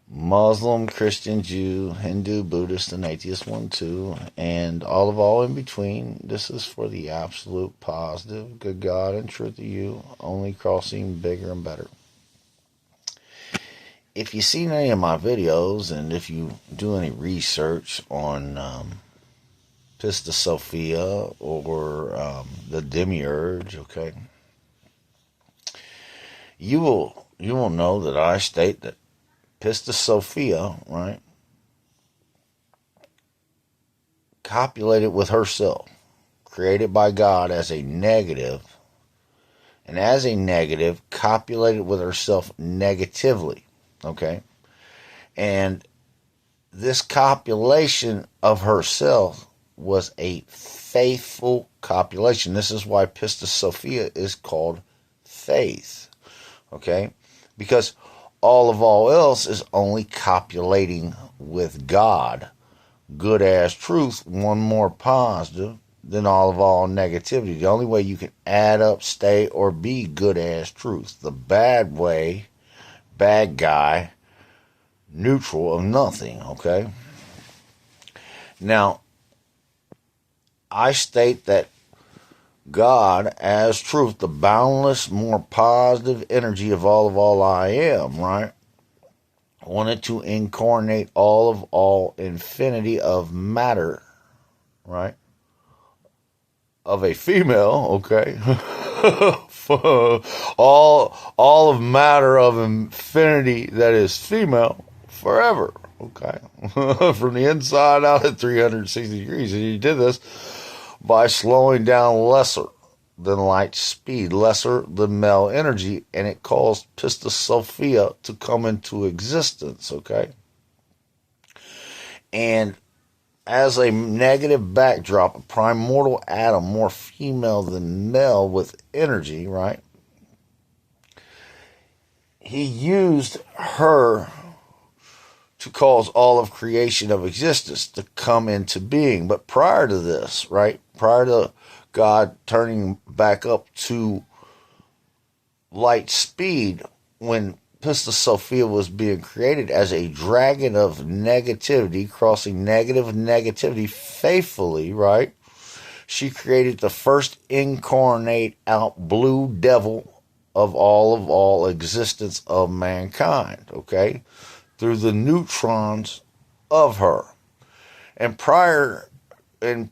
Muslim, Christian, Jew, Hindu, Buddhist, and atheist one too, and all in between. This is for the absolute positive, good God and truth of you, only crossing bigger and better. If you've seen any of my videos, and if you do any research on Pista Sophia or the Demiurge, okay, you will know that I state that Pista Sophia, right, copulated with herself, created by God as a negative, and as a negative, copulated with herself negatively, okay? And this copulation of herself was a faithful copulation. This is why Pistis Sophia is called faith, okay? Because all else is only copulating with God. Good as truth, one more positive than all negativity. The only way you can add up, stay, or be good as truth. The bad way, bad guy, neutral of nothing, okay? Now, I state that God as truth, the boundless, more positive energy of all I am, right? Wanted to incarnate all infinity of matter, right? Of a female, okay? all of matter of infinity that is female forever, okay? From the inside out at 360 degrees. And he did this by slowing down lesser than light speed, lesser than male energy, and it caused Pistis Sophia to come into existence, okay? And as a negative backdrop, a primordial atom, more female than male with energy, right? He used her to cause all of creation of existence to come into being. But prior to this, right? Prior to God turning back up to light speed, when Pistis Sophia was being created as a dragon of negativity, crossing negativity faithfully, right? She created the first incarnate out blue devil of all existence of mankind, okay? Through the neutrons of her. And prior and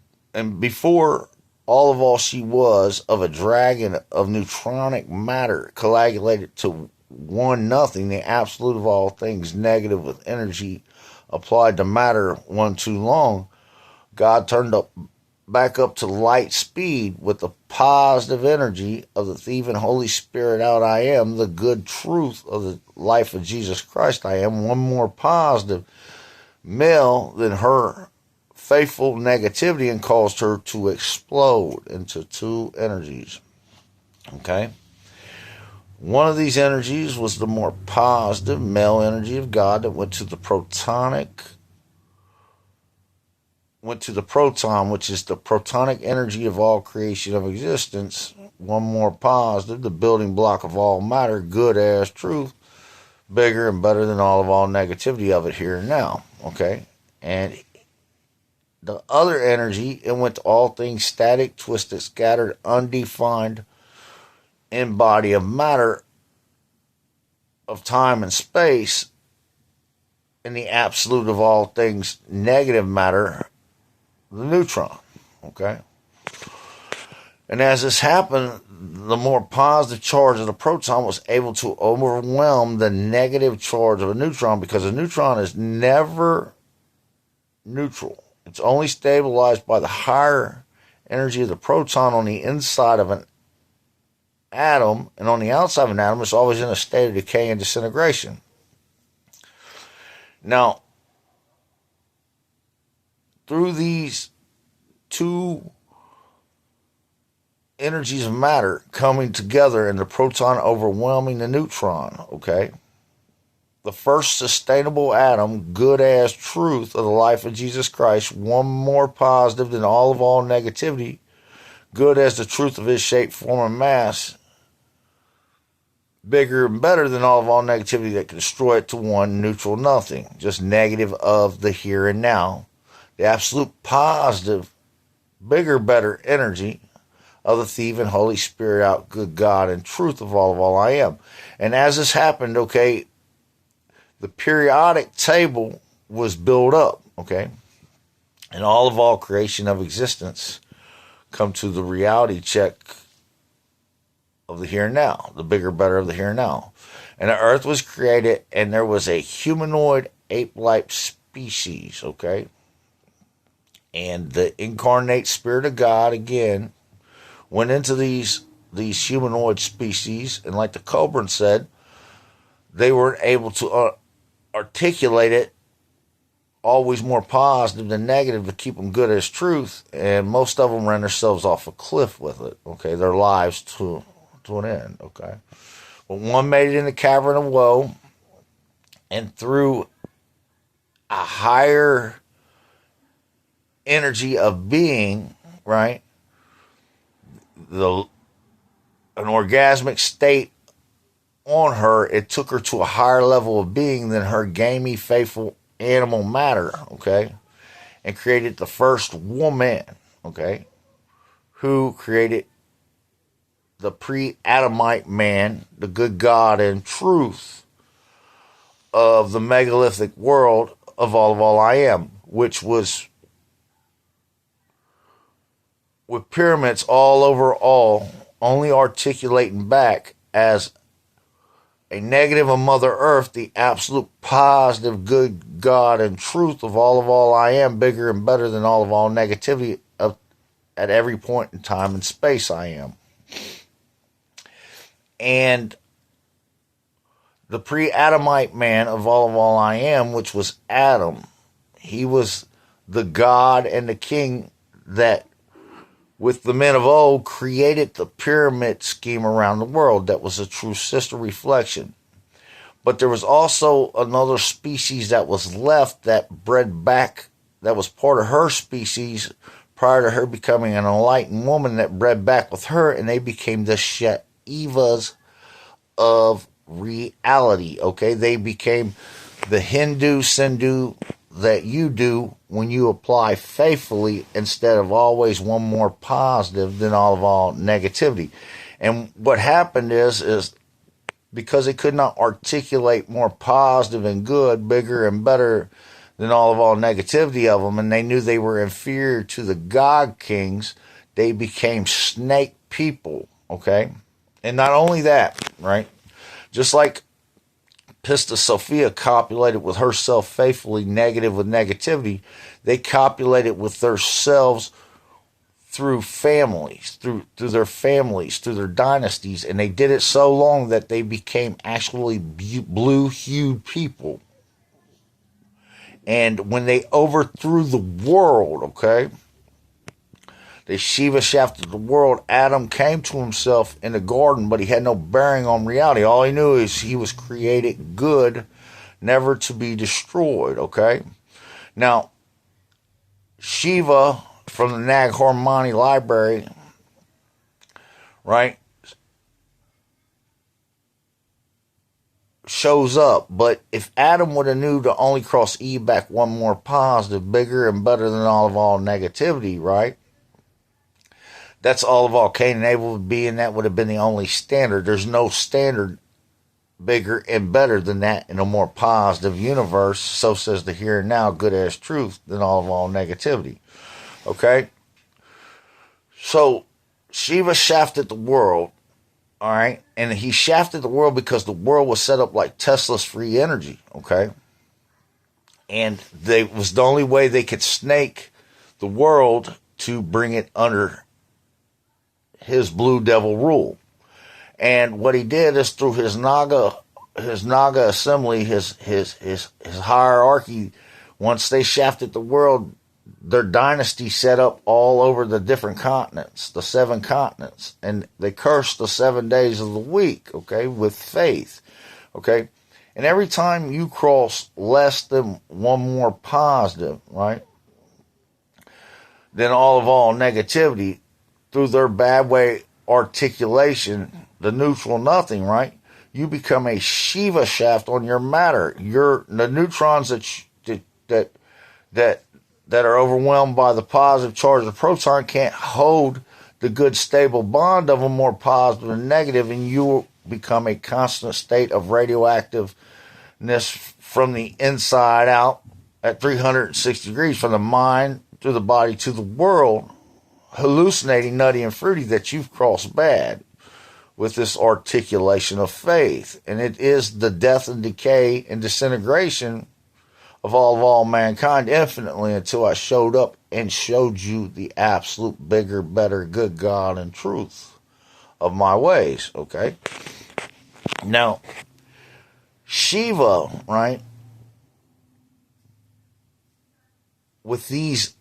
before all she was of a dragon of neutronic matter coagulated to one nothing, the absolute of all things, negative with energy applied to matter one too long, God turned back up to light speed with the positive energy of the thieving Holy Spirit out I am, the good truth of the life of Jesus Christ I am, one more positive male than her faithful negativity, and caused her to explode into two energies, okay? One of these energies was the more positive male energy of God that went to the proton, which is the protonic energy of all creation of existence. One more positive, the building block of all matter, good as truth, bigger and better than all negativity of it here and now, okay? And the other energy, it went to all things static, twisted, scattered, undefined, in body of matter of time and space, in the absolute of all things negative matter, the neutron, okay? And as this happened, the more positive charge of the proton was able to overwhelm the negative charge of a neutron, because a neutron is never neutral. It's only stabilized by the higher energy of the proton on the inside of an atom, and on the outside of an atom, it's always in a state of decay and disintegration. Now, through these two energies of matter coming together and the proton overwhelming the neutron, okay? The first sustainable atom, good as truth of the life of Jesus Christ, one more positive than all negativity, good as the truth of his shape, form, and mass, bigger and better than all negativity that can destroy it to one neutral nothing, just negative of the here and now. The absolute positive, bigger, better energy of the thieving Holy Spirit out, good God and truth of all I am. And as this happened, okay, the periodic table was built up, okay, and all creation of existence come to the reality check of the here and now, the bigger, better of the here and now. And the earth was created, and there was a humanoid ape-like species, okay? And the incarnate Spirit of God, again, went into these humanoid species, and like the Cobran said, they weren't able to articulate it always more positive than negative to keep them good as truth, and most of them ran themselves off a cliff with it, okay? Their lives to an end, okay? But one made it in the cavern of woe, and through a higher energy of being, right, an orgasmic state on her, it took her to a higher level of being than her gamey, faithful animal matter, okay, and created the first woman, okay, who created the pre-Adamite man, the good God and truth of the megalithic world of all I am, which was with pyramids all over only articulating back as a negative of Mother Earth, the absolute positive good God and truth of all I am, bigger and better than all negativity at every point in time and space I am. And the pre-Adamite man of all I am, which was Adam, he was the God and the king that, with the men of old, created the pyramid scheme around the world that was a true sister reflection. But there was also another species that was left that bred back, that was part of her species prior to her becoming an enlightened woman that bred back with her, and they became the Shaivas of reality, okay? They became the Hindu Sindhu that you do when you apply faithfully instead of always one more positive than all negativity. And what happened is because they could not articulate more positive and good, bigger and better than all negativity of them, and they knew they were inferior to the God Kings, they became snake people, okay? And not only that, right? Just like Pista Sophia copulated with herself faithfully, negative with negativity, they copulated with themselves through families, through their families, through their dynasties, and they did it so long that they became actually blue-hued people. And when they overthrew the world, okay, they Shiva shafted the world. Adam came to himself in the garden, but he had no bearing on reality. All he knew is he was created good, never to be destroyed, okay? Now, Shiva from the Nag Hammadi library, right, shows up. But if Adam would have knew to only cross Eve back one more positive, bigger and better than all negativity, right? That's all Cain and Abel would be, and that would have been the only standard. There's no standard bigger and better than that in a more positive universe. So says the here and now, good as truth, than all negativity. Okay? So, Shiva shafted the world, all right? And he shafted the world because the world was set up like Tesla's free energy, okay? And was the only way they could snake the world to bring it under his blue devil rule. And what he did is through his Naga assembly, his hierarchy, once they shafted the world, their dynasty set up all over the different continents, the 7 continents, and they cursed the 7 days of the week, okay, with faith, okay? And every time you cross less than one more positive, right, than all negativity, through their bad way articulation, the neutral nothing, right, you become a Shiva shaft on your matter. The neutrons that are overwhelmed by the positive charge of the proton can't hold the good stable bond of a more positive and negative, and you will become a constant state of radioactiveness from the inside out at 360 degrees, from the mind to the body to the world, hallucinating, nutty, and fruity that you've crossed bad with this articulation of faith. And it is the death and decay and disintegration of all mankind infinitely, until I showed up and showed you the absolute bigger, better, good God and truth of my ways, okay? Now, Shiva, right, with these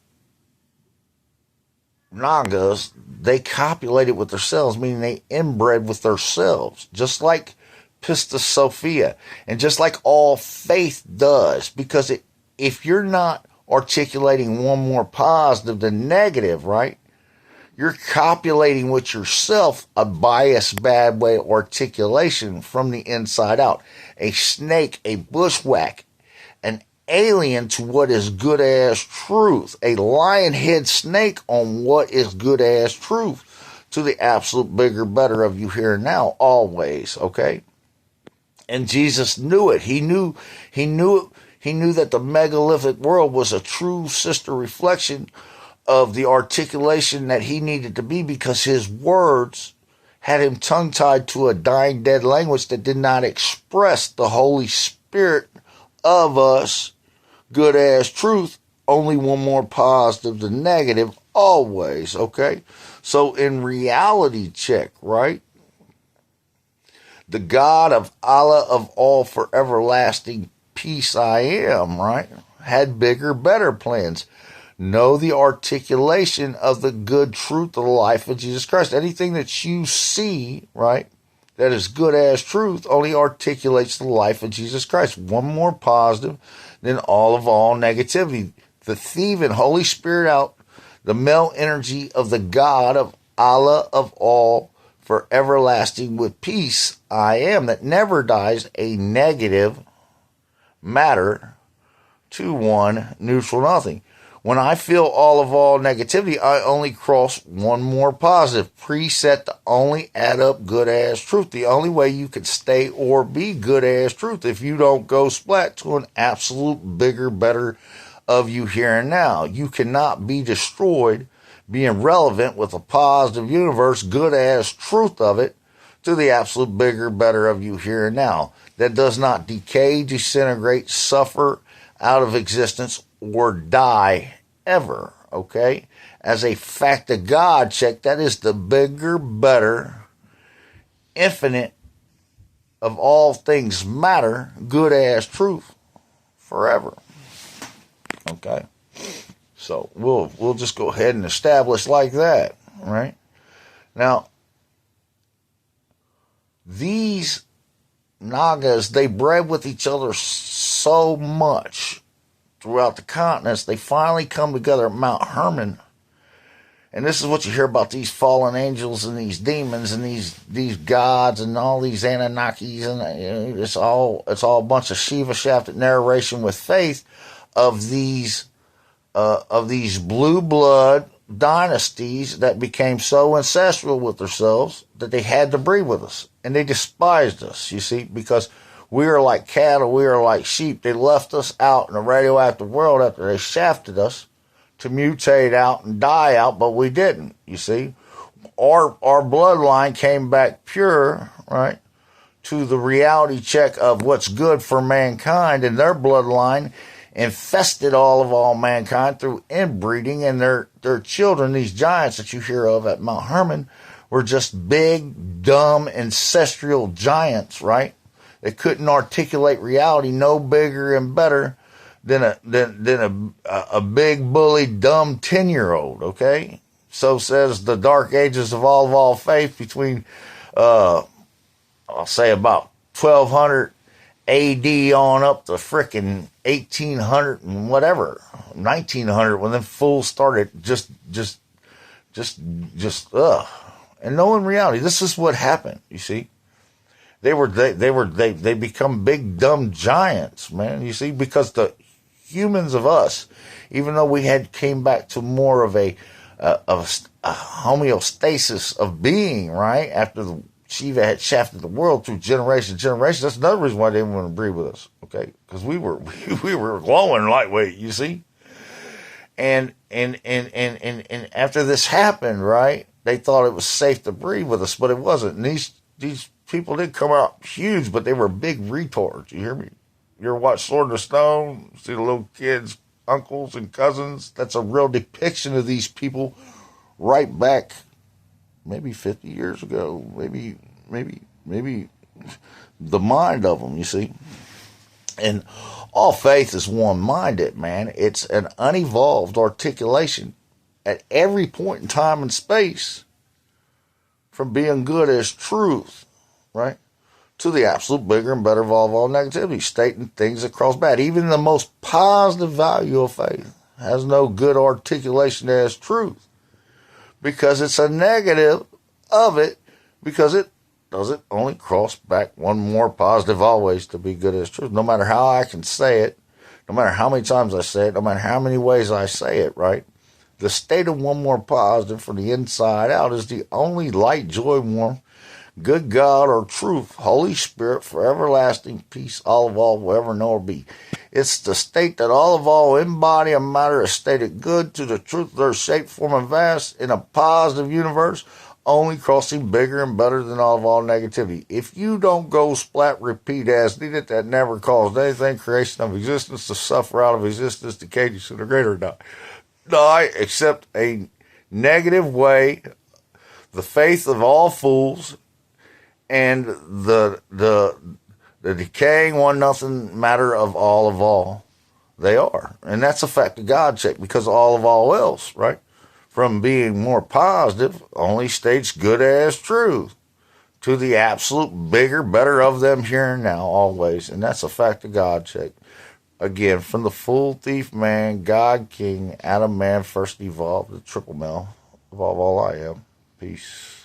Nagas, they copulated with themselves, meaning they inbred with themselves, just like Pistis Sophia, and just like all faith does, because if you're not articulating one more positive than negative, right, you're copulating with yourself a biased, bad way of articulation from the inside out. A snake, a bushwhack, an alien to what is good as truth, a lion head snake on what is good as truth, to the absolute bigger, better of you here and now, always, okay? And Jesus knew it. He knew that the megalithic world was a true sister reflection of the articulation that he needed to be, because his words had him tongue-tied to a dying, dead language that did not express the Holy Spirit of us, good as truth, only one more positive than negative, always, okay? So in reality check, right? The God of Allah of all for everlasting peace I am, right, had bigger, better plans. Know the articulation of the good truth of the life of Jesus Christ. Anything that you see, right, that is good as truth only articulates the life of Jesus Christ. One more positive than all negativity. The thieving Holy Spirit out, the male energy of the God of Allah of all for everlasting with peace I am, that never dies, a negative matter to one neutral nothing. When I feel all negativity, I only cross one more positive. Preset to only add up good as truth. The only way you can stay or be good as truth, if you don't go splat to an absolute bigger, better of you here and now. You cannot be destroyed being relevant with a positive universe, good as truth of it, to the absolute bigger, better of you here and now. That does not decay, disintegrate, suffer out of existence, or die ever, okay? As a fact of God check, that is the bigger, better, infinite of all things matter, good as truth, forever, okay? So we'll just go ahead and establish like that, right? Now, these Nagas, they bred with each other so much throughout the continents, they finally come together at Mount Hermon. And this is what you hear about these fallen angels and these demons and these gods and all these Anunnakis, and it's all a bunch of Shiva shafted narration with faith of these blue blood dynasties that became so ancestral with themselves that they had to breed with us. And they despised us, you see, because we are like cattle, we are like sheep. They left us out in the radioactive world after they shafted us to mutate out and die out, but we didn't, you see. Our bloodline came back pure, right, to the reality check of what's good for mankind, and their bloodline infested all mankind through inbreeding, and their children, these giants that you hear of at Mount Hermon, were just big, dumb, ancestral giants, right? They couldn't articulate reality no bigger and better than a big, bully, dumb 10-year-old, okay? So says the dark ages of all faith between, I'll say about 1200 AD on up to frickin' 1800 and whatever, 1900, when them fools started just and knowing reality. This is what happened, you see. They become big dumb giants, man. You see, because the humans of us, even though we had came back to more of a homeostasis of being, right? After the Shiva had shafted the world through generations. That's another reason why they didn't want to breed with us, okay? Because we were glowing lightweight, you see. And after this happened, right? They thought it was safe to breed with us, but it wasn't. And these people did come out huge, but they were big retards. You hear me? You ever watch Sword in the Stone? See the little kids, uncles and cousins? That's a real depiction of these people right back maybe 50 years ago. Maybe the mind of them, you see. And all faith is one-minded, man. It's an unevolved articulation at every point in time and space from being good as truth, right, to the absolute bigger and better of all negativity, stating things that cross bad. Even the most positive value of faith has no good articulation as truth because it's a negative of it because it doesn't only cross back one more positive always to be good as truth. No matter how I can say it, no matter how many times I say it, no matter how many ways I say it, right? The state of one more positive from the inside out is the only light, joy, warmth, good God or truth, Holy Spirit, for everlasting peace, all of all will ever know or be. It's the state that all of all in body and matter is stated good to the truth of their shape, form, and vast in a positive universe, only crossing bigger and better than all of all negativity. If you don't go splat repeat as needed, that never caused anything, creation of existence, to suffer out of existence, decay, disintegrate, or die, except a negative way, the faith of all fools, and the decaying one nothing matter of all. They are. And that's a fact of God check because of all else, right? From being more positive, only states good as truth to the absolute bigger, better of them here and now, always. And that's a fact of God check. Again, from the full thief man, God King, Adam man first evolved, the triple male, evolve all I am. Peace.